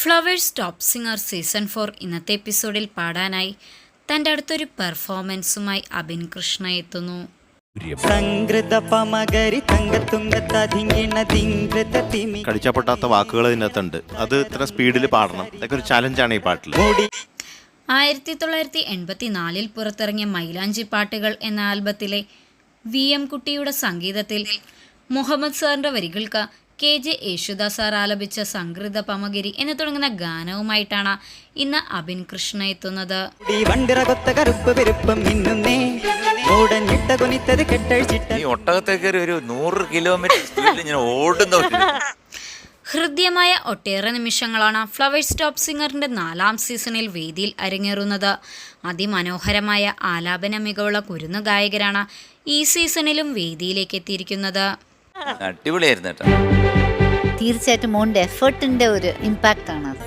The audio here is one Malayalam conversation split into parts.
ഫ്ലവേഴ്സ് ടോപ്പ് സിംഗർ സീസൺ 4 ഇന്നത്തെ എപ്പിസോഡിൽ പാടാനായി തൻ്റെ അടുത്തൊരു പെർഫോമൻസുമായി അബിൻ കൃഷ്ണ എത്തുന്നു. കടിച്ചപ്പൊട്ടാത്ത വാക്കുകൾ ഇതിനകത്തുണ്ട്. അത് ഇത്ര സ്പീഡിൽ പാടണം. ഇതൊക്കെ ഒരു ചാലഞ്ചാണ് ഈ പാട്ടിൽ. 1984 പുറത്തിറങ്ങിയ മൈലാഞ്ചി പാട്ടുകൾ എന്ന ആൽബത്തിലെ VM കുട്ടിയുടെ സംഗീതത്തിൽ മുഹമ്മദ് സാറിൻ്റെ വരികൾക്ക് KJ യേശുദാസ് സാർ ആലപിച്ച സംഗീത പമഗിരി എന്ന് തുടങ്ങുന്ന ഗാനവുമായിട്ടാണ് ഇന്ന് അബിൻ കൃഷ്ണ എത്തുന്നത്. ഹൃദ്യമായ ഒട്ടേറെ നിമിഷങ്ങളാണ് ഫ്ലവേഴ്സ് ടോപ്പ് സിംഗറിന്റെ 4ാം സീസണിൽ വേദിയിൽ അരങ്ങേറുന്നത്. അതിമനോഹരമായ ആലാപന മികവുള്ള കുരുന്നു ഗായകരാണ് ഈ സീസണിലും വേദിയിലേക്ക് എത്തിയിരിക്കുന്നത്. തീർച്ചയായിട്ടും മോന്റെ എഫേർട്ടിന്റെ ഒരു ഇമ്പാക്റ്റ് ആണ് അത്.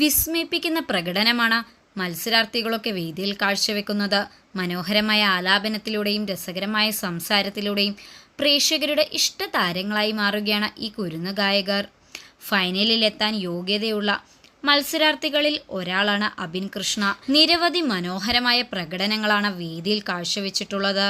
വിസ്മയിപ്പിക്കുന്ന പ്രകടനമാണ് മത്സരാർത്ഥികളൊക്കെ വേദിയിൽ കാഴ്ചവെക്കുന്നത്. മനോഹരമായ ആലാപനത്തിലൂടെയും രസകരമായ സംസാരത്തിലൂടെയും പ്രേക്ഷകരുടെ ഇഷ്ടതാരങ്ങളായി മാറുകയാണ് ഈ കുരുന്നു ഗായകർ. ഫൈനലിലെത്താൻ യോഗ്യതയുള്ള മത്സരാർത്ഥികളിൽ ഒരാളാണ് അബിൻ കൃഷ്ണ. നിരവധി മനോഹരമായ പ്രകടനങ്ങളാണ് വേദിയിൽ കാഴ്ചവെച്ചിട്ടുള്ളത്.